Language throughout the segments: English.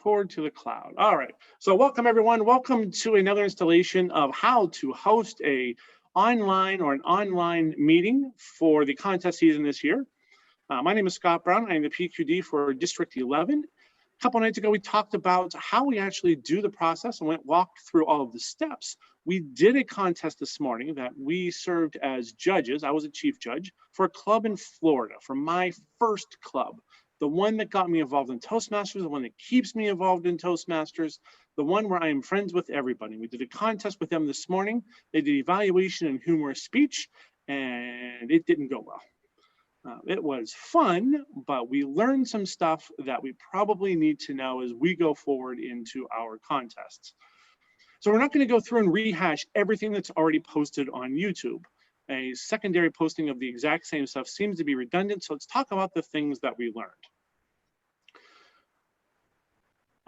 Record to the cloud. All right. So welcome everyone. Welcome to another installation of how to host an online meeting for the contest season this year. My name is Scott Brown. I'm the PQD for District 11. A couple nights ago, we talked about how we actually do the process and walked through all of the steps. We did a contest this morning that we served as judges. I was a chief judge for a club in Florida, for my first club, the one that got me involved in Toastmasters, the one that keeps me involved in Toastmasters, the one where I am friends with everybody. We did a contest with them this morning. They did evaluation and humorous speech, and it didn't go well. It was fun, but we learned some stuff that we probably need to know as we go forward into our contests. So we're not going to go through and rehash everything that's already posted on YouTube. A secondary posting of the exact same stuff seems to be redundant, so let's talk about the things that we learned.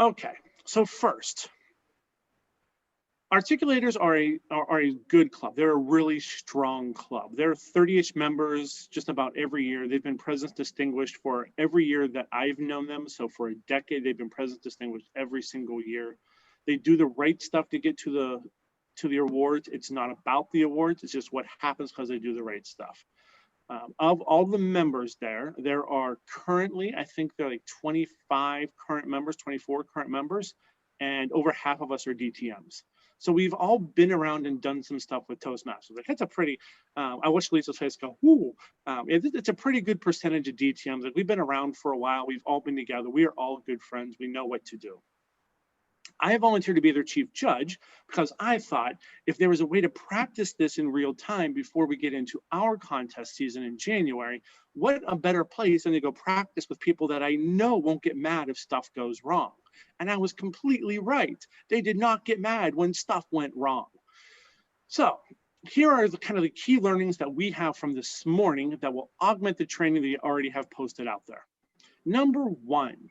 Okay, so first, Articulators are a good club. They're a really strong club. There are 30-ish members just about every year. They've been President's Distinguished for every year that I've known them. So for a decade, they've been President's Distinguished every single year. They do the right stuff to get to the awards. It's not about the awards. It's just what happens because they do the right stuff. Of all the members there are currently, I think there are like 25 current members, 24 current members, and over half of us are DTMs. So we've all been around and done some stuff with Toastmasters. Like that's a pretty, I watched Lisa's face go, ooh, it's a pretty good percentage of DTMs. Like we've been around for a while. We've all been together. We are all good friends. We know what to do. I volunteered to be their chief judge because I thought if there was a way to practice this in real time before we get into our contest season in January, what a better place than to go practice with people that I know won't get mad if stuff goes wrong. And I was completely right. They did not get mad when stuff went wrong. So here are the kind of the key learnings that we have from this morning that will augment the training that you already have posted out there. Number one,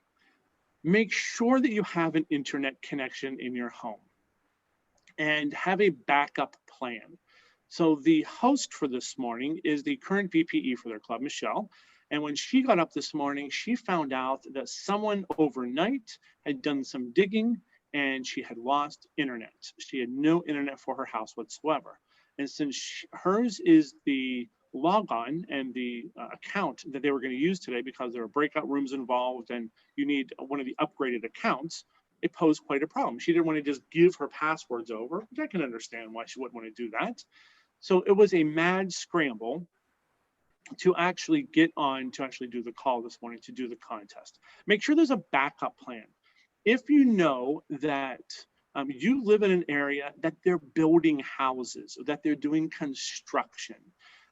make sure that you have an internet connection in your home and have a backup plan. So the host for this morning is the current VPE for their club, Michelle. And when she got up this morning, she found out that someone overnight had done some digging and she had lost internet. She had no internet for her house whatsoever. And since hers is the logon and the account that they were going to use today because there are breakout rooms involved and you need one of the upgraded accounts, it posed quite a problem. She didn't want to just give her passwords over, which I can understand why she wouldn't want to do that. So it was a mad scramble to actually get on to actually do the call this morning to do the contest. Make sure there's a backup plan. If you know that you live in an area that they're building houses, that they're doing construction,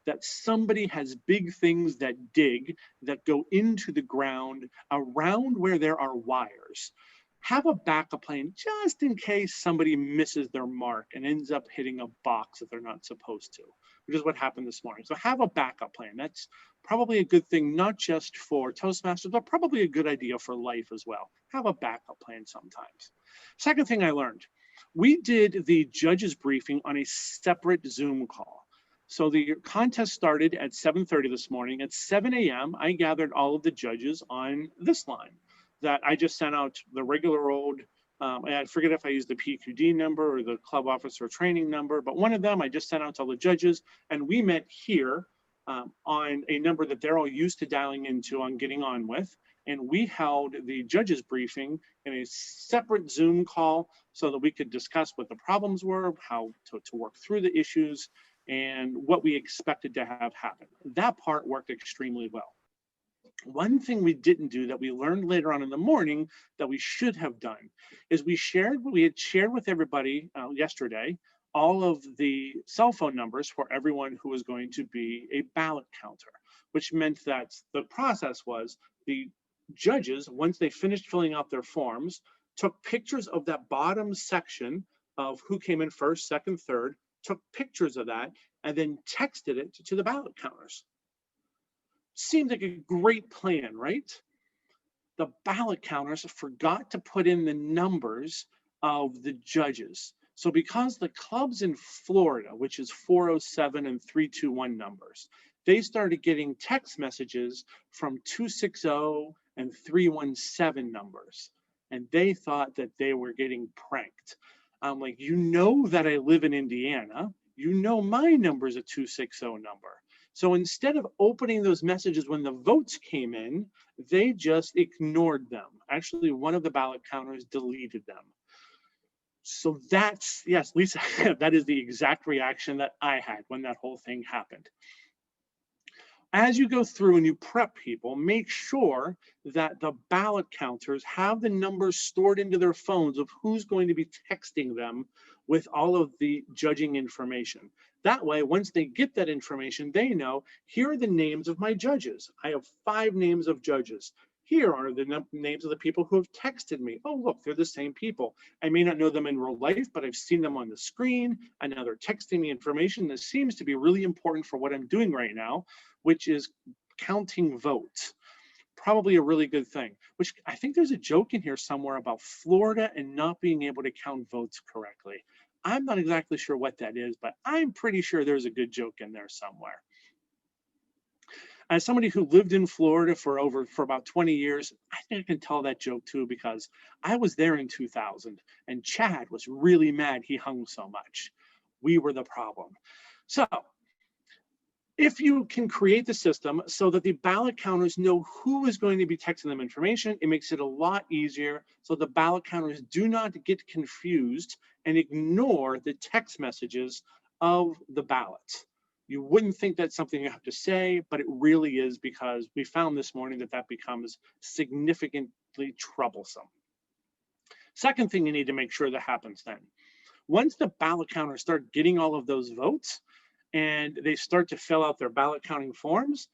that somebody has big things that dig, that go into the ground around where there are wires, have a backup plan just in case somebody misses their mark and ends up hitting a box that they're not supposed to, which is what happened this morning. So have a backup plan. That's probably a good thing, not just for Toastmasters, but probably a good idea for life as well. Have a backup plan sometimes. Second thing I learned, we did the judges briefing on a separate Zoom call. So the contest started at 7:30 this morning. At 7 a.m., I gathered all of the judges on this line that I just sent out the regular old, I forget if I used the PQD number or the club officer training number, but one of them I just sent out to all the judges, and we met here on a number that they're all used to dialing into on getting on with. And we held the judges briefing in a separate Zoom call so that we could discuss what the problems were, how to work through the issues, and what we expected to have happen. That part worked extremely well. One thing we didn't do that we learned later on in the morning that we should have done is we had shared with everybody yesterday all of the cell phone numbers for everyone who was going to be a ballot counter, which meant that the process was the judges, once they finished filling out their forms, took pictures of that bottom section of who came in first, second, third, took pictures of that, and then texted it to the ballot counters. Seemed like a great plan, right? The ballot counters forgot to put in the numbers of the judges. So because the clubs in Florida, which is 407 and 321 numbers, they started getting text messages from 260 and 317 numbers. and they thought that they were getting pranked. I'm like, you know that I live in Indiana. You know my number is a 260 number. So instead of opening those messages when the votes came in, they just ignored them. Actually, one of the ballot counters deleted them. So that's, yes, Lisa, that is the exact reaction that I had when that whole thing happened. As you go through and you prep people, make sure that the ballot counters have the numbers stored into their phones of who's going to be texting them with all of the judging information. That way, once they get that information, they know, here are the names of my judges. I have 5 names of judges. Here are the names of the people who have texted me. Oh, look, they're the same people. I may not know them in real life, but I've seen them on the screen, and now they're texting me information that seems to be really important for what I'm doing right now, which is counting votes. Probably a really good thing, which I think there's a joke in here somewhere about Florida and not being able to count votes correctly. I'm not exactly sure what that is, but I'm pretty sure there's a good joke in there somewhere. As somebody who lived in Florida for about 20 years, I think I can tell that joke too, because I was there in 2000 and Chad was really mad he hung so much. We were the problem. So if you can create the system so that the ballot counters know who is going to be texting them information, it makes it a lot easier so the ballot counters do not get confused and ignore the text messages of the ballots. You wouldn't think that's something you have to say, but it really is, because we found this morning that that becomes significantly troublesome. Second thing you need to make sure that happens then. Once the ballot counters start getting all of those votes, and they start to fill out their ballot counting forms,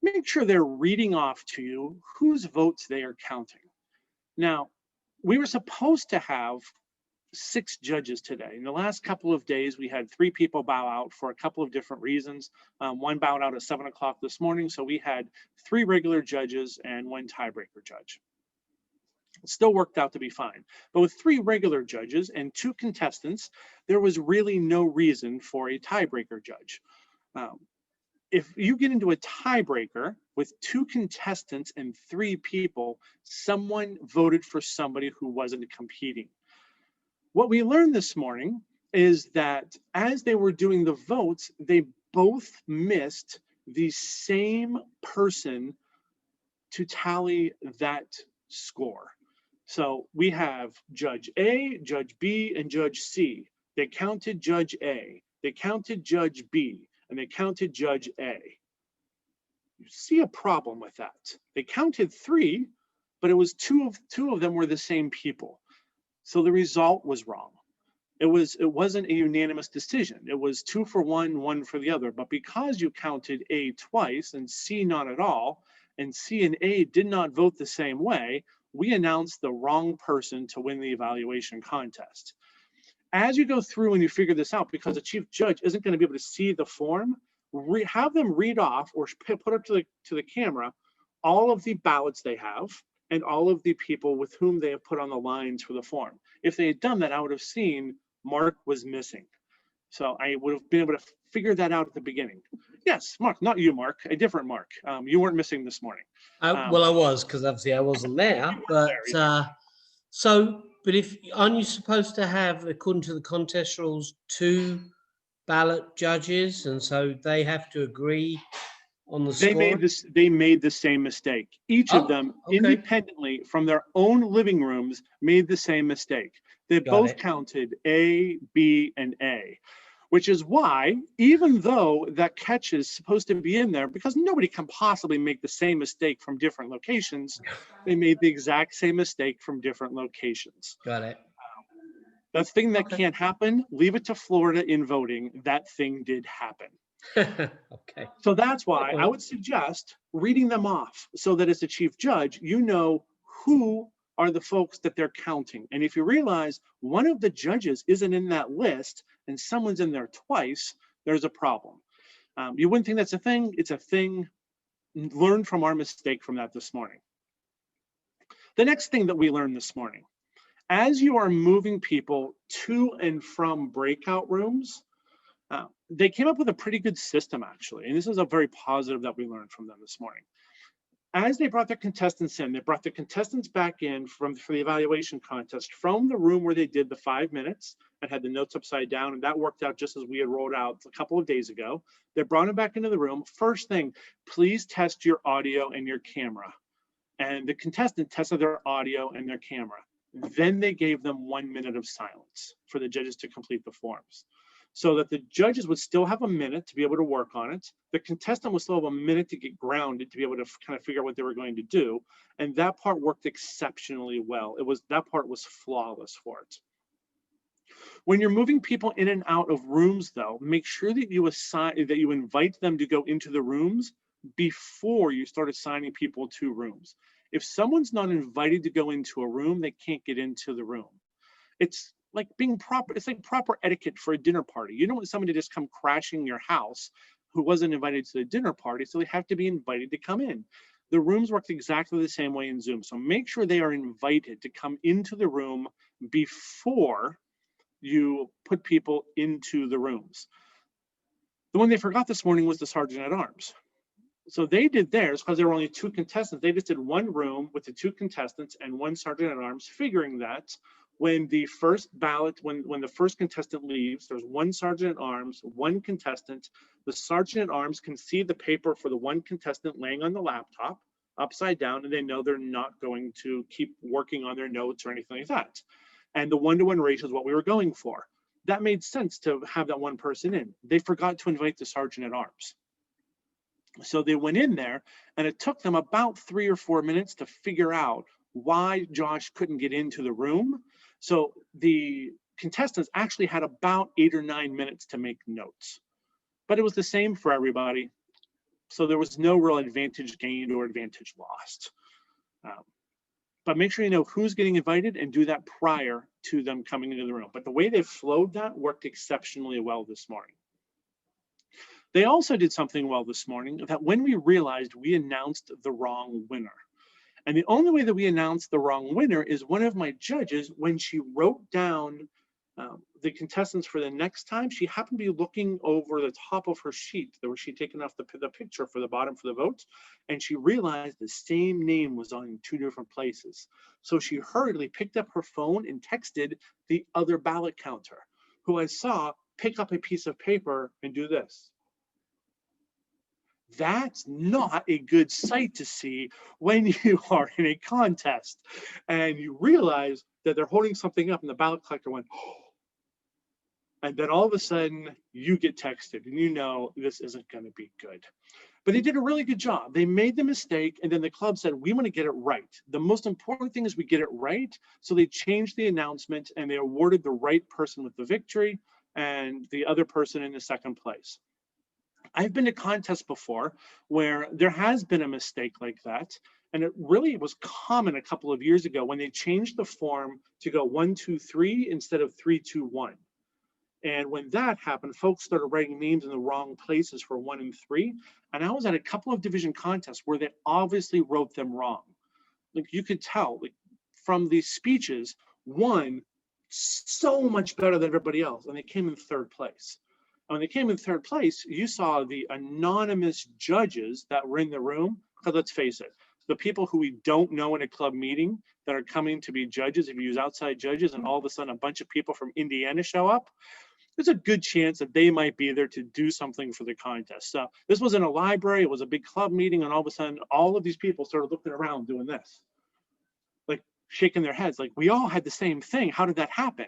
make sure they're reading off to you whose votes they are counting. Now, we were supposed to have 6 judges today. In the last couple of days, we had 3 people bow out for a couple of different reasons. One bowed out at 7 o'clock this morning, so we had 3 regular judges and 1 tiebreaker judge. It still worked out to be fine. But with 3 regular judges and 2 contestants, there was really no reason for a tiebreaker judge. If you get into a tiebreaker with 2 contestants and 3 people, someone voted for somebody who wasn't competing. What we learned this morning is that as they were doing the votes, they both missed the same person to tally that score. So we have Judge A, Judge B, and Judge C. They counted Judge A, they counted Judge B, and they counted Judge A. You see a problem with that. They counted 3, but it was two of them were the same people. So the result was wrong. It wasn't a unanimous decision. It was 2 for one, 1 for the other. But because you counted A twice and C not at all, and C and A did not vote the same way, we announced the wrong person to win the evaluation contest. As you go through and you figure this out, because the chief judge isn't going to be able to see the form, have them read off or put up to the camera all of the ballots they have and all of the people with whom they have put on the lines for the form. If they had done that, I would have seen Mark was missing. So I would have been able to figure that out at the beginning. Yes, Mark, not you, Mark, a different Mark. You weren't missing this morning. Well, I was, because obviously I wasn't there. But but if aren't you supposed to have, according to the contest rules, 2 ballot judges, and so they have to agree on the score? They made the same mistake. Each of them independently from their own living rooms made the same mistake. They both counted A, B, and A, which is why, even though that catch is supposed to be in there, because nobody can possibly make the same mistake from different locations, they made the exact same mistake from different locations. Got it. That thing that can't happen, leave it to Florida in voting. That thing did happen. Okay. So that's why I would suggest reading them off so that as the chief judge, you know who are the folks that they're counting. And if you realize one of the judges isn't in that list and someone's in there twice, there's a problem. You wouldn't think that's a thing. It's a thing. Learn from our mistake from that this morning. The next thing that we learned this morning, as you are moving people to and from breakout rooms, they came up with a pretty good system, actually. And this is a very positive that we learned from them this morning. As they brought their contestants in, they brought the contestants back in for the evaluation contest from the room where they did the 5 minutes and had the notes upside down, and that worked out just as we had rolled out a couple of days ago. They brought them back into the room. First thing, please test your audio and your camera. And the contestant tested their audio and their camera. Then they gave them 1 minute of silence for the judges to complete the forms, so that the judges would still have a minute to be able to work on it. The contestant would still have a minute to get grounded, to be able to kind of figure out what they were going to do. And that part worked exceptionally well. That part was flawless for it. When you're moving people in and out of rooms, though, make sure that you invite them to go into the rooms before you start assigning people to rooms. If someone's not invited to go into a room, they can't get into the room. It's like proper etiquette for a dinner party. You don't want somebody to just come crashing your house who wasn't invited to the dinner party, so they have to be invited to come in. The rooms work exactly the same way in Zoom. So make sure they are invited to come into the room before you put people into the rooms. The one they forgot this morning was the Sergeant at Arms. So they did theirs because there were only 2 contestants. They just did 1 room with the 2 contestants and 1 Sergeant at Arms, figuring that when the first ballot, when the first contestant leaves, there's 1 Sergeant at Arms, 1 contestant. The Sergeant at Arms can see the paper for the 1 contestant laying on the laptop upside down, and they know they're not going to keep working on their notes or anything like that. And the 1-to-1 ratio is what we were going for. That made sense to have that 1 person in. They forgot to invite the Sergeant at Arms. So they went in there, and it took them about 3 or 4 minutes to figure out why Josh couldn't get into the room. So the contestants actually had about 8 or 9 minutes to make notes, but it was the same for everybody. So there was no real advantage gained or advantage lost. But make sure you know who's getting invited and do that prior to them coming into the room. But the way they flowed that worked exceptionally well this morning. They also did something well this morning, that when we realized we announced the wrong winner. And the only way that we announced the wrong winner is one of my judges, when she wrote down the contestants for the next time, she happened to be looking over the top of her sheet where she'd taken off the picture for the bottom for the votes, and she realized the same name was on 2 different places. So she hurriedly picked up her phone and texted the other ballot counter, who I saw pick up a piece of paper and do this. That's not a good sight to see when you are in a contest and you realize that they're holding something up and the ballot collector went, oh. And then all of a sudden you get texted and you know this isn't going to be good. But they did a really good job. They made the mistake, and then the club said, we want to get it right. The most important thing is we get it right. So they changed the announcement and they awarded the right person with the victory and the other person in the 2nd place. I've been to contests before where there has been a mistake like that. And it really was common a couple of years ago when they changed the form to go 1, 2, 3 instead of 3, 2, 1. And when that happened, folks started writing names in the wrong places for 1 and 3. And I was at a couple of division contests where they obviously wrote them wrong. Like you could tell, like, from these speeches, 1 so much better than everybody else, and they came in 3rd place. When they came in 3rd place, you saw the anonymous judges that were in the room, because let's face it, the people who we don't know in a club meeting that are coming to be judges, if you use outside judges and all of a sudden a bunch of people from Indiana show up, there's a good chance that they might be there to do something for the contest. So this was in a library, it was a big club meeting, and all of a sudden all of these people started looking around doing this, like shaking their heads, like we all had the same thing. How did that happen?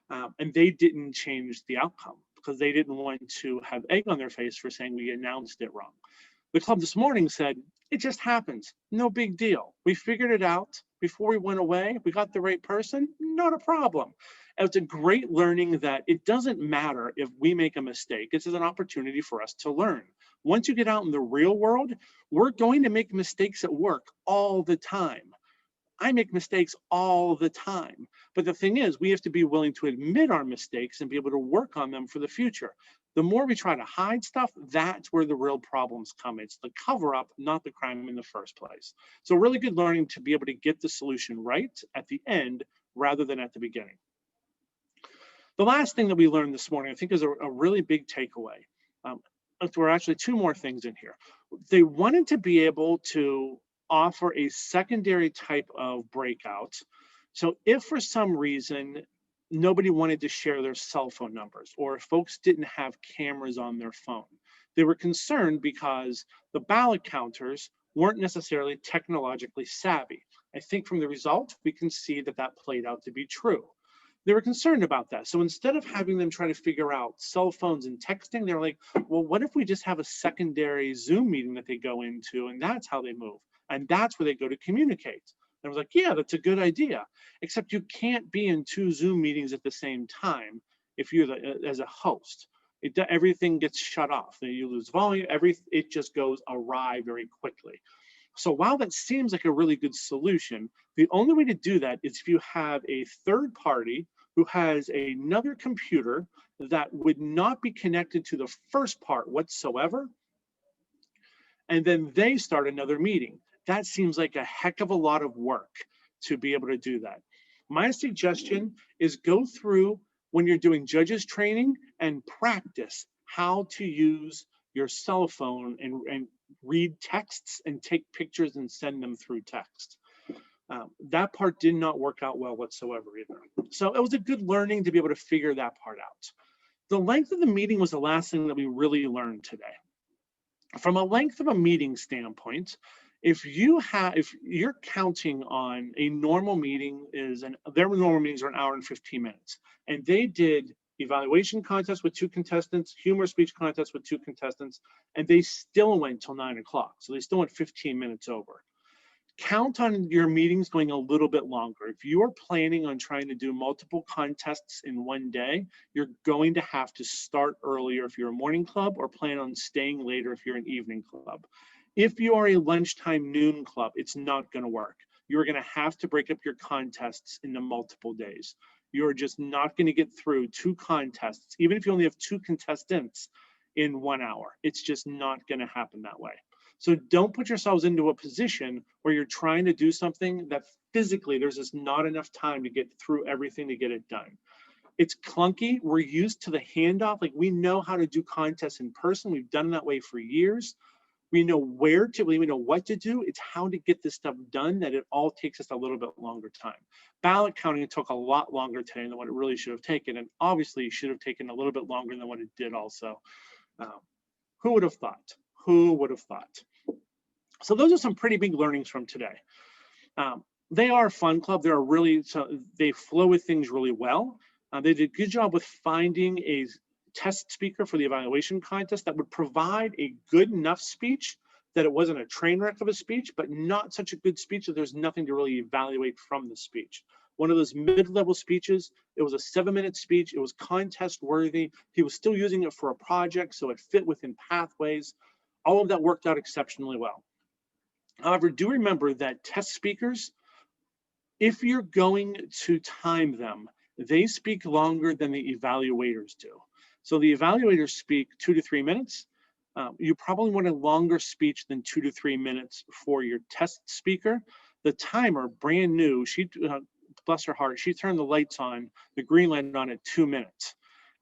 And they didn't change the outcome because they didn't want to have egg on their face for saying we announced it wrong. The club this morning said, it just happens, no big deal. We figured it out before we went away. We got the right person, not a problem. And it's a great learning that it doesn't matter if we make a mistake. This is an opportunity for us to learn. Once you get out in the real world, we're going to make mistakes at work all the time. I make mistakes all the time. But the thing is, we have to be willing to admit our mistakes and be able to work on them for the future. The more we try to hide stuff, that's where the real problems come. It's the cover up, not the crime in the first place. So really good learning to be able to get the solution right at the end rather than at the beginning. The last thing that we learned this morning, I think, is a really big takeaway. There were actually 2 more things in here. They wanted to be able to offer a secondary type of breakout. So if for some reason nobody wanted to share their cell phone numbers, or if folks didn't have cameras on their phone, they were concerned because the ballot counters weren't necessarily technologically savvy. I think from the result, we can see that that played out to be true. They were concerned about that. So instead of having them try to figure out cell phones and texting, they're like, well, what if we just have a secondary Zoom meeting that they go into, and that's how they move, and that's where they go to communicate. And I was like, yeah, that's a good idea, except you can't be in 2 Zoom meetings at the same time if you're as a host. Everything gets shut off. You lose volume. It just goes awry very quickly. So while that seems like a really good solution, the only way to do that is if you have a third party who has another computer that would not be connected to the first part whatsoever, and then they start another meeting. That seems like a heck of a lot of work to be able to do that. My suggestion is go through when you're doing judges training and practice how to use your cell phone and read texts and take pictures and send them through text. That part did not work out well whatsoever either. So it was a good learning to be able to figure that part out. The length of the meeting was the last thing that we really learned today. From a length of a meeting standpoint, if you're counting on a normal meeting their normal meetings are an hour and 15 minutes, and they did evaluation contest with 2 contestants, humor speech contest with 2 contestants, and they still went till 9 o'clock. So they still went 15 minutes over. Count on your meetings going a little bit longer. If you are planning on trying to do multiple contests in one day, you're going to have to start earlier if you're a morning club, or plan on staying later if you're an evening club. If you are a lunchtime noon club, it's not going to work. You're going to have to break up your contests into multiple days. You're just not going to get through 2 contests, even if you only have 2 contestants in 1 hour. It's just not going to happen that way. So don't put yourselves into a position where you're trying to do something that physically there's just not enough time to get through everything to get it done. It's clunky. We're used to the handoff. Like, we know how to do contests in person. We've done it that way for years. We know we know what to do. It's how to get this stuff done that it all takes us a little bit longer time. Ballot counting took a lot longer today than what it really should have taken. And obviously it should have taken a little bit longer than what it did also. Who would have thought? Who would have thought? So those are some pretty big learnings from today. They are a fun club. They flow with things really well. They did a good job with finding a test speaker for the evaluation contest that would provide a good enough speech that it wasn't a train wreck of a speech, but not such a good speech that there's nothing to really evaluate from the speech. One of those mid-level speeches, it was a 7-minute speech. It was contest worthy. He was still using it for a project, so it fit within pathways. All of that worked out exceptionally well. However, do remember that test speakers, if you're going to time them, they speak longer than the evaluators do. So the evaluators speak 2 to 3 minutes. You probably want a longer speech than 2 to 3 minutes for your test speaker. The timer, brand new, bless her heart, she turned the lights on, the green light on at 2 minutes.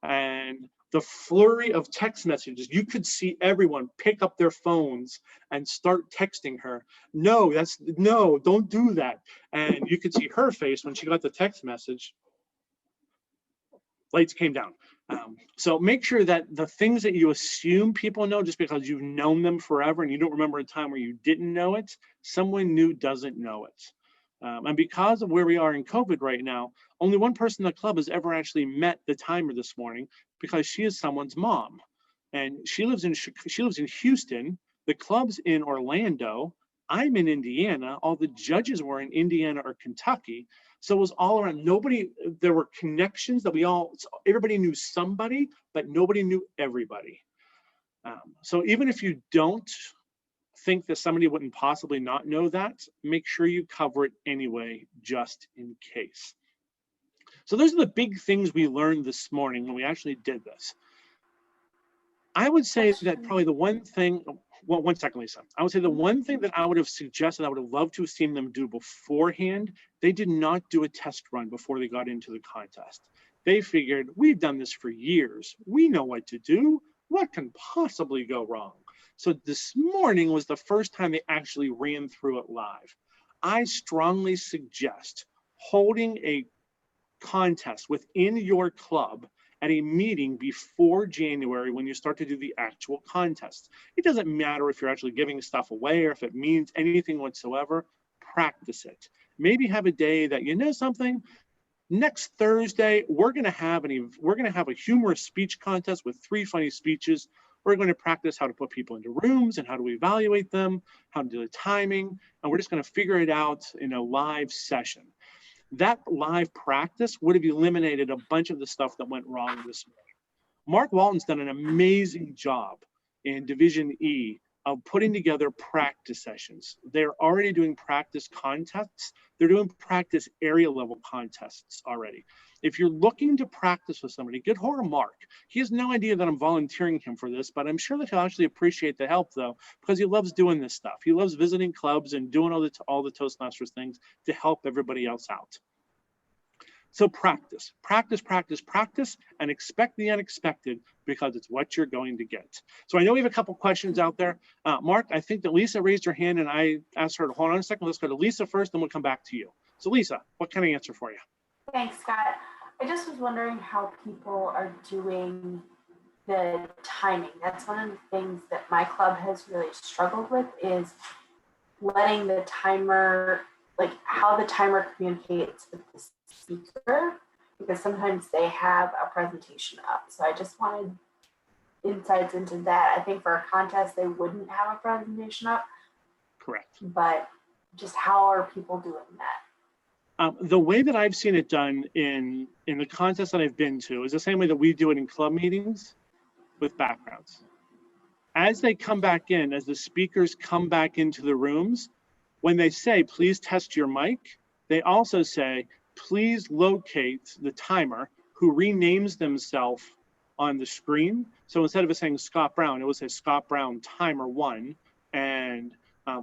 And the flurry of text messages, you could see everyone pick up their phones and start texting her. No, don't do that. And you could see her face when she got the text message. Lights came down. So make sure that the things that you assume people know just because you've known them forever and you don't remember a time where you didn't know it, someone new doesn't know it. And because of where we are in COVID right now, only one person in the club has ever actually met the timer this morning, because she is someone's mom. And she lives in Houston, the club's in Orlando, I'm in Indiana, all the judges were in Indiana or Kentucky. So it was all around. There were connections that everybody knew somebody, but nobody knew everybody. So even if you don't think that somebody wouldn't possibly not know that, make sure you cover it anyway, just in case. So those are the big things we learned this morning when we actually did this. I would say that probably the one thing, well, 1 second, Lisa. I would say the one thing that I would have suggested, I would have loved to have seen them do beforehand, they did not do a test run before they got into the contest. They figured, we've done this for years. We know what to do. What can possibly go wrong? So this morning was the first time they actually ran through it live. I strongly suggest holding a contest within your club at a meeting before January when you start to do the actual contest. It doesn't matter if you're actually giving stuff away or if it means anything whatsoever, practice it. Maybe have a day that, you know something, next Thursday, we're gonna have a humorous speech contest with 3 funny speeches. We're going to practice how to put people into rooms and how to evaluate them, how to do the timing, and we're just gonna figure it out in a live session. That live practice would have eliminated a bunch of the stuff that went wrong this morning. Mark Walton's done an amazing job in Division E of putting together practice sessions. They're already doing practice contests. They're doing practice area level contests already. If you're looking to practice with somebody, get hold of Mark. He has no idea that I'm volunteering him for this, but I'm sure that he'll actually appreciate the help though, because he loves doing this stuff. He loves visiting clubs and doing all the Toastmasters things to help everybody else out. So practice, practice, practice, practice, and expect the unexpected because it's what you're going to get. So I know we have a couple questions out there. Mark, I think that Lisa raised her hand and I asked her to hold on a second. Let's go to Lisa first, then we'll come back to you. So Lisa, what can I answer for you? Thanks, Scott. I just was wondering how people are doing the timing. That's one of the things that my club has really struggled with, is letting the timer, like how the timer communicates with the speaker, because sometimes they have a presentation up. So I just wanted insights into that. I think for a contest, they wouldn't have a presentation up. Correct. But just how are people doing that? The way that I've seen it done in the contests that I've been to is the same way that we do it in club meetings with backgrounds. As they come back in, as the speakers come back into the rooms, when they say, please test your mic, they also say, please locate the timer who renames themselves on the screen. So instead of it saying Scott Brown, it will say Scott Brown timer 1 and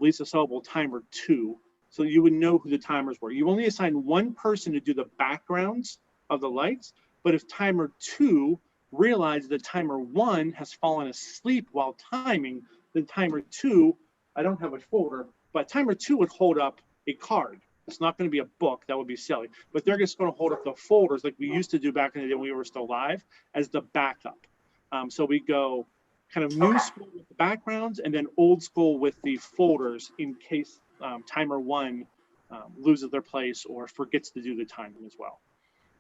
Lisa Sobel timer 2. So you would know who the timers were. You only assign one person to do the backgrounds of the lights, but if timer 2 realizes that timer 1 has fallen asleep while timing, then timer 2, I don't have a folder, but timer 2 would hold up a card. It's not going to be a book, that would be silly, but they're just going to hold up the folders like we used to do back in the day when we were still live as the backup. So we go kind of new school with the backgrounds and then old school with the folders in case timer 1 loses their place or forgets to do the timing as well.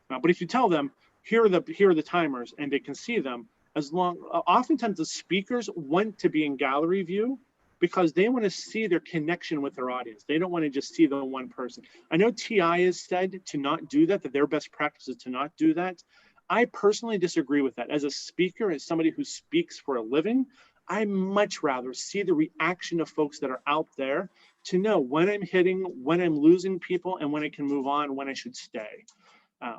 But if you tell them, here are the timers and they can see them, oftentimes the speakers want to be in gallery view because they want to see their connection with their audience. They don't want to just see the one person. I know TI has said to not do that their best practice is to not do that. I personally disagree with that. As a speaker, as somebody who speaks for a living, I much rather see the reaction of folks that are out there to know when I'm hitting, when I'm losing people, and when I can move on, when I should stay.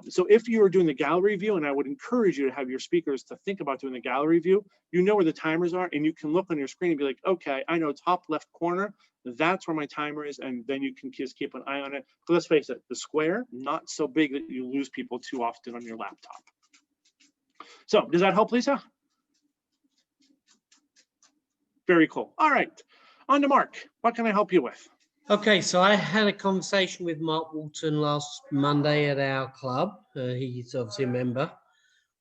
So if you are doing the gallery view, and I would encourage you to have your speakers to think about doing the gallery view, you know where the timers are, and you can look on your screen and be like, okay, I know top left corner, that's where my timer is, and then you can just keep an eye on it. But let's face it, the square, not so big that you lose people too often on your laptop. So does that help, Lisa? Very cool. All right, on to Mark. What can I help you with? Okay, so I had a conversation with Mark Walton last Monday at our club. He's obviously a member.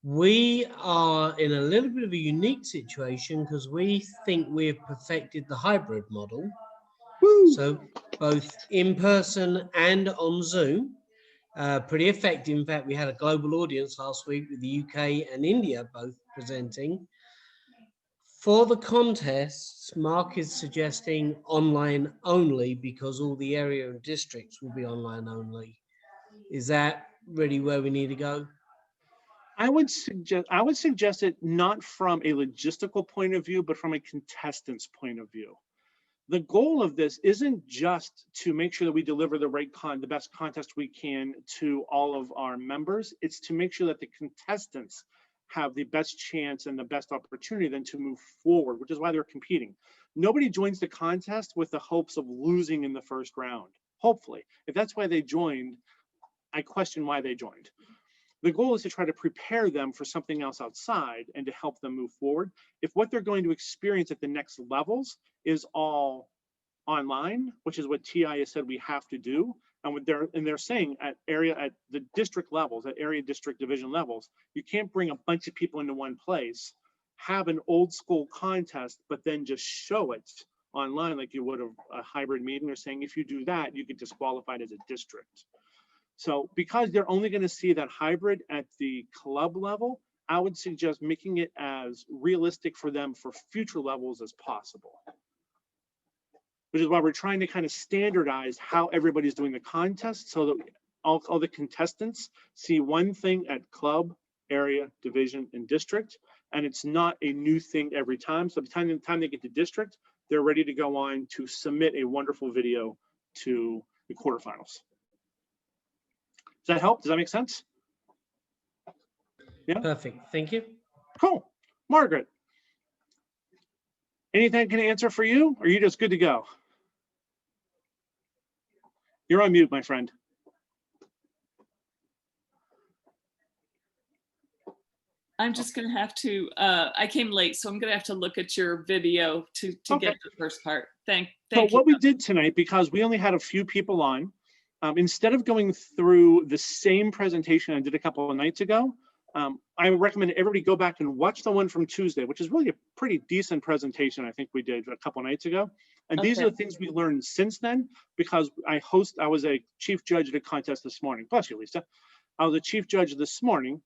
We are in a little bit of a unique situation because we think we've perfected the hybrid model. Woo! So both in person and on Zoom, pretty effective. In fact, we had a global audience last week with the UK and India both presenting. For the contests, Mark is suggesting online only because all the area and districts will be online only. Is that really where we need to go? I would suggest it not from a logistical point of view, but from a contestant's point of view. The goal of this isn't just to make sure that we deliver the best contest we can to all of our members. It's to make sure that the contestants have the best chance and the best opportunity then to move forward, which is why they're competing. Nobody joins the contest with the hopes of losing in the first round, hopefully. If that's why they joined, I question why they joined. the goal is to try to prepare them for something else outside and to help them move forward. If what they're going to experience at the next levels is all online, which is what TI has said we have to do, and what they're saying at the district levels, at area district division levels, you can't bring a bunch of people into one place, have an old school contest, but then just show it online like you would a hybrid meeting. They're saying if you do that, you get disqualified as a district. So because they're only going to see that hybrid at the club level, I would suggest making it as realistic for them for future levels as possible. Which is why we're trying to kind of standardize how everybody's doing the contest so that all the contestants see one thing at club, area, division, and district, and it's not a new thing every time. So by the time they get to district, they're ready to go on to submit a wonderful video to the quarterfinals. Does that help? Does that make sense? Yeah. Perfect. Thank you. Cool. Margaret, anything I can answer for you, or are you just good to go? You're on mute, my friend. I'm just going to have to, I came late, so I'm going to have to look at your video to Okay. get the first part. Thank So you. what we did tonight, because we only had a few people on, instead of going through the same presentation I did a couple of nights ago, I recommend everybody go back and watch the one from Tuesday, which is really a pretty decent presentation I think we did a couple of nights ago. And these are the things we learned since then, because I was a chief judge at a contest this morning. Bless you, Lisa. I was a chief judge this morning.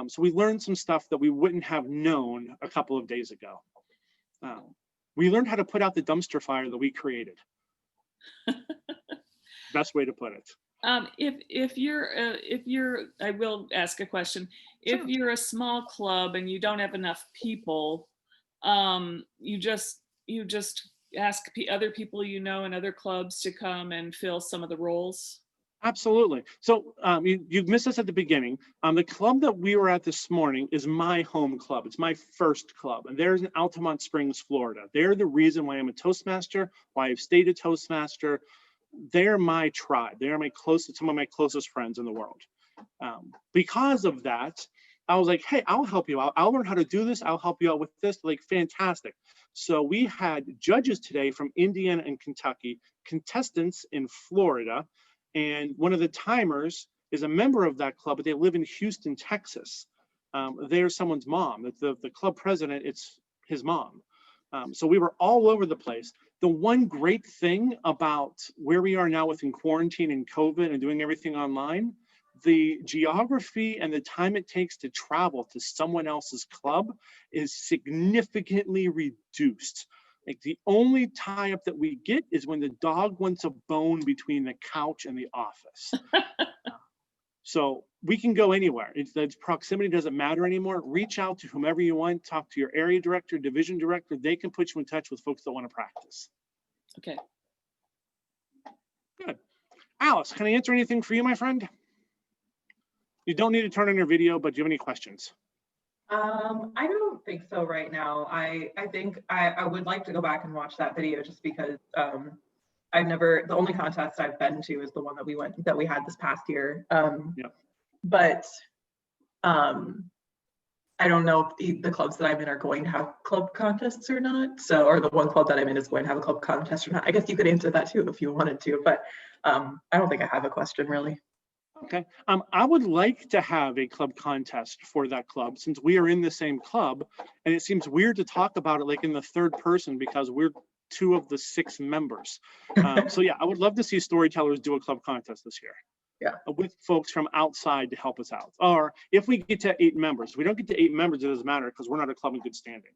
So we learned some stuff that we wouldn't have known a couple of days ago. We learned how to put out the dumpster fire that we created. Best way to put it. If you're, I will ask a question. If Sure. you're a small club and you don't have enough people, you just ask other people you know in other clubs to come and fill some of the roles. Absolutely. So you missed us at the beginning. The club that we were at this morning is my home club. It's my first club, and there's in Altamont Springs, Florida. They're the reason why I'm a Toastmaster, why I've stayed a Toastmaster. They're my tribe. They're some of my closest friends in the world. Because of that, I was like, hey, I'll help you out. I'll learn how to do this. I'll help you out with this. Like, fantastic. So we had judges today from Indiana and Kentucky, contestants in Florida, and one of the timers is a member of that club, but they live in Houston, Texas. They're someone's mom. The club president, it's his mom. So we were all over the place. The one great thing about where we are now within quarantine and COVID and doing everything online, the geography and the time it takes to travel to someone else's club is significantly reduced. Like, the only tie-up that we get is when the dog wants a bone between the couch and the office. So we can go anywhere. It's proximity doesn't matter anymore. Reach out to whomever you want. Talk to your area director, division director. They can put you in touch with folks that want to practice. Okay. Good. Alice, can I answer anything for you, my friend? You don't need to turn on your video, but do you have any questions? I don't think so right now. I think I would like to go back and watch that video just because the only contest I've been to is the one that we had this past year. But I don't know if the clubs that I'm in are going to have club contests or not. So, or the one club that I'm in is going to have a club contest or not. I guess you could answer that too if you wanted to, but I don't think I have a question really. Okay. I would like to have a club contest for that club since we are in the same club, and it seems weird to talk about it like in the third person because we're 2 of the 6 members. So yeah, I would love to see storytellers do a club contest this year. Yeah. With folks from outside to help us out. Or if we get to 8 members, if we don't get to 8 members, it doesn't matter because we're not a club in good standing.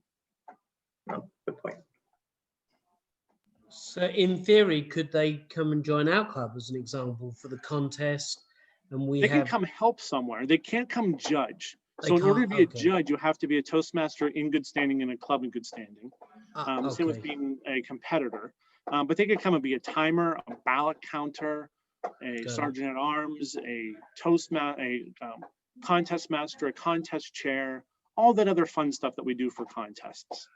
Oh, good point. So in theory, could they come and join our club as an example for the contest? And They can come help somewhere. They can't come judge. They So in order to can't, be okay. a judge, you have to be a Toastmaster in good standing in a club in good standing. Same with Okay. being a competitor. But they could come and be a timer, a ballot counter, a Got it. sergeant at arms, a contest master, a contest chair, all that other fun stuff that we do for contests.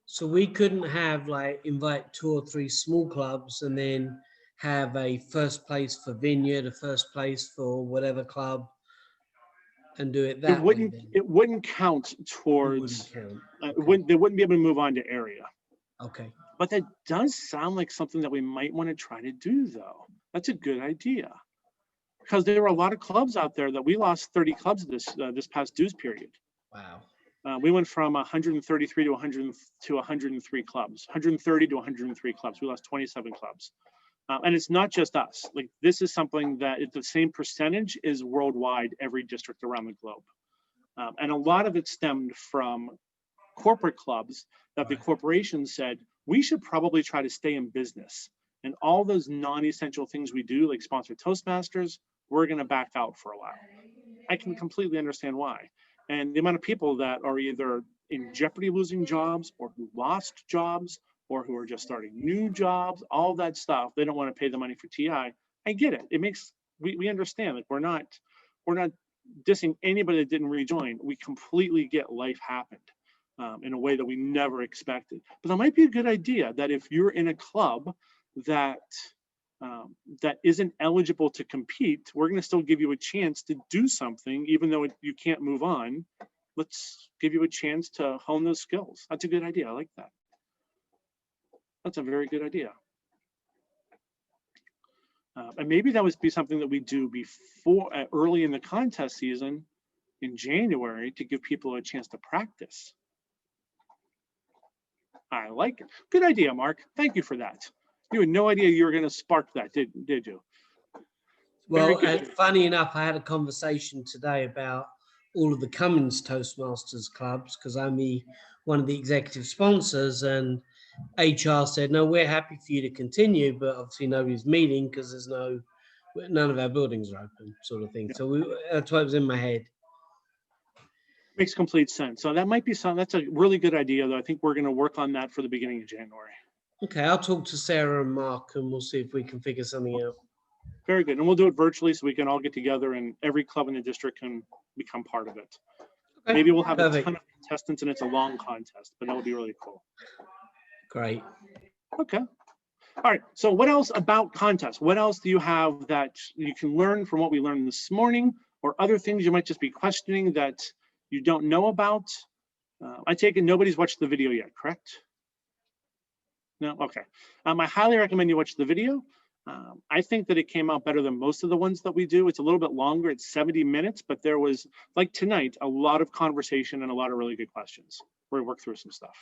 So we couldn't have invite 2 or 3 small clubs and then have a first place for Vineyard, a first place for whatever club. and do it It that way wouldn't, then? it wouldn't count It towards, wouldn't count. they wouldn't be able to move on to area. Okay. But that does sound like something that we might want to try to do, though. That's a good idea. Because there were a lot of clubs out there that we lost 30 clubs this past dues period. Wow. We went from 133 to 103 clubs, 130 to 103 clubs. We lost 27 clubs. And it's not just us. Like, this is something that it's the same percentage is worldwide, every district around the globe. And a lot of it stemmed from corporate clubs that the Right. corporations said, we should probably try to stay in business. And all those non-essential things we do, like sponsor Toastmasters, we're going to back out for a while. I can completely understand why. And the amount of people that are either in jeopardy of losing jobs, or who lost jobs, or who are just starting new jobs, all that stuff, they don't want to pay the money for TI. I get it. It makes, we understand, like, we're not dissing anybody that didn't rejoin. We completely get life happened in a way that we never expected. But that might be a good idea, that if you're in a club that that isn't eligible to compete, we're going to still give you a chance to do something, even though you can't move on. Let's give you a chance to hone those skills. That's a good idea. I like that. That's a very good idea. And maybe that would be something that we do before, early in the contest season in January, to give people a chance to practice. I like it. Good idea, Mark. Thank you for that. You had no idea you were going to spark that, did you? Very Well, good. funny enough, I had a conversation today about all of the Cummins Toastmasters clubs, because I'm one of the executive sponsors, and HR said, no, we're happy for you to continue, but obviously nobody's meeting because there's none of our buildings are open, sort of thing. Yeah. So that's what was in my head. Makes complete sense. So that might be something, that's a really good idea, though. I think we're going to work on that for the beginning of January. Okay, I'll talk to Sarah and Mark, and we'll see if we can figure something out. Very good. And we'll do it virtually so we can all get together and every club in the district can become part of it. Okay, Maybe we'll have a perfect. ton of contestants and it's a long contest, but that would be really cool. Great. Okay. All right. So what else about contests? What else do you have that you can learn from what we learned this morning, or other things you might just be questioning that you don't know about? I take it nobody's watched the video yet, correct? No? Okay. I highly recommend you watch the video. I think that it came out better than most of the ones that we do. It's a little bit longer. It's 70 minutes, but there was, like tonight, a lot of conversation and a lot of really good questions where we worked through some stuff.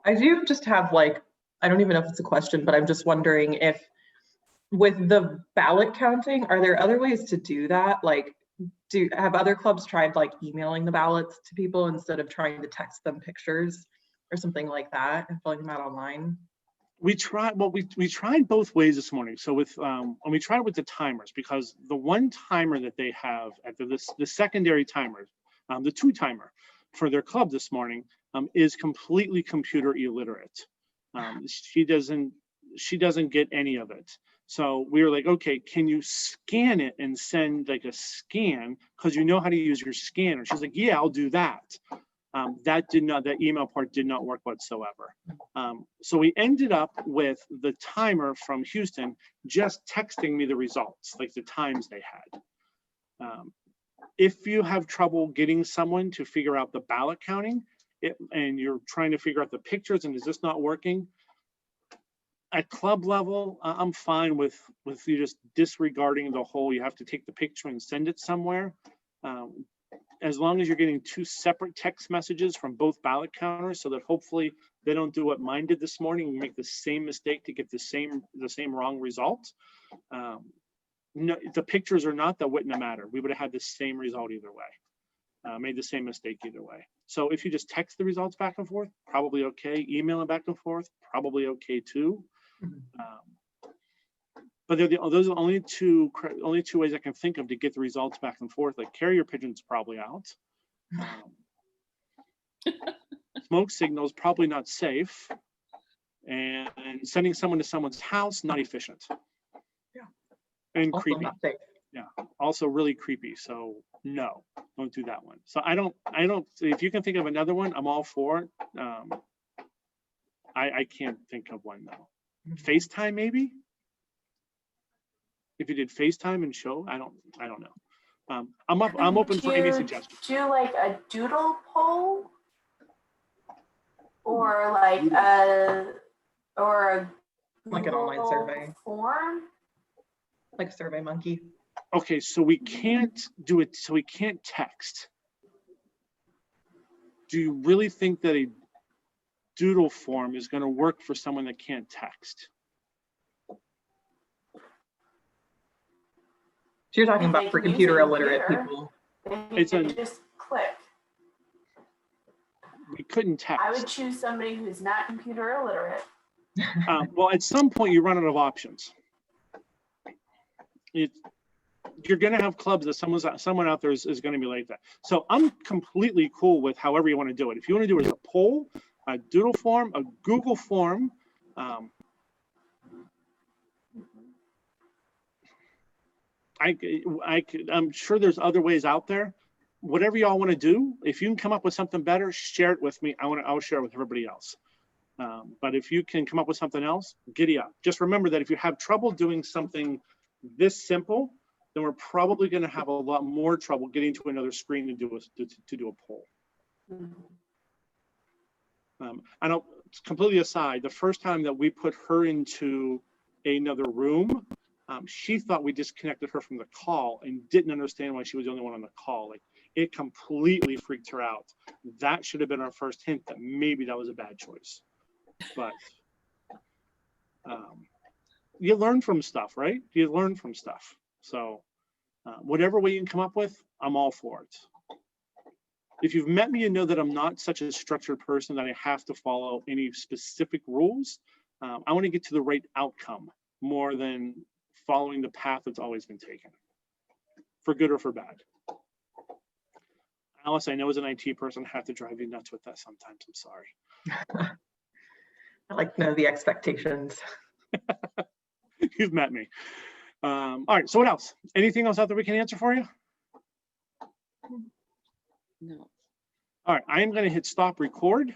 I do just have, like, I don't even know if it's a question, but I'm just wondering if with the ballot counting, are there other ways to do that? Like, have other clubs tried like emailing the ballots to people instead of trying to text them pictures or something like that and filling them out online? We tried, well, we tried both ways this morning. So with, and we tried with the timers, because the one timer that they have at the secondary timer, the 2-timer for their club this morning, is completely computer illiterate. She doesn't get any of it. So we were like, okay, can you scan it and send like a scan? Because you know how to use your scanner. She's like, yeah, I'll do that. That email part did not work whatsoever. So we ended up with the timer from Houston just texting me the results, like the times they had. If you have trouble getting someone to figure out the ballot counting, and you're trying to figure out the pictures and is this not working, at club level, I'm fine with you just disregarding the whole, you have to take the picture and send it somewhere. As long as you're getting 2 separate text messages from both ballot counters, so that hopefully they don't do what mine did this morning and make the same mistake to get the same wrong result. No, the pictures are not, that wouldn't have mattered. We would have had the same result either way. Made the same mistake either way. So if you just text the results back and forth, probably okay. Email them back and forth, probably okay too. But those are the only two ways I can think of to get the results back and forth. Like, carrier pigeons probably out. Smoke signals probably not safe, and sending someone to someone's house, not efficient. Yeah. And Also creepy. not safe. Yeah, also really creepy. So no, don't do that one. So I don't, if you can think of another one, I'm all for it. I can't think of one though. FaceTime maybe? If you did FaceTime and show, I don't know. I'm open for any suggestions. Do like a doodle poll, or like a Like an online Google survey. form. Like Survey Monkey. Okay, so we can't do it, so we can't text. Do you really think that a doodle form is going to work for someone that can't text? So you're talking If they about for can use computer a illiterate computer. people. They It's can a- just click. We couldn't I would text. choose somebody who's not computer illiterate. Well, at some point you run out of options. You're going to have clubs that someone out there is going to be like that. So I'm completely cool with however you want to do it. If you want to do it as a poll, a doodle form, a Google form, I'm sure there's other ways out there. Whatever y'all want to do, if you can come up with something better, share it with me. I'll share it with everybody else. But if you can come up with something else, giddy up. Just remember that if you have trouble doing something this simple, then we're probably going to have a lot more trouble getting to another screen to do a poll. I don't, completely aside, the first time that we put her into another room, she thought we disconnected her from the call and didn't understand why she was the only one on the call. Like, it completely freaked her out. That should have been our first hint that maybe that was a bad choice. But you learn from stuff, right? You learn from stuff. So whatever way you can come up with, I'm all for it. If you've met me, you know that I'm not such a structured person that I have to follow any specific rules. I want to get to the right outcome more than following the path that's always been taken, for good or for bad. Alice, I know as an IT person, I have to drive you nuts with that sometimes. I'm sorry. I like to know the expectations. You've met me. All right, so what else? Anything else out there we can answer for you? No. All right, I am going to hit stop record.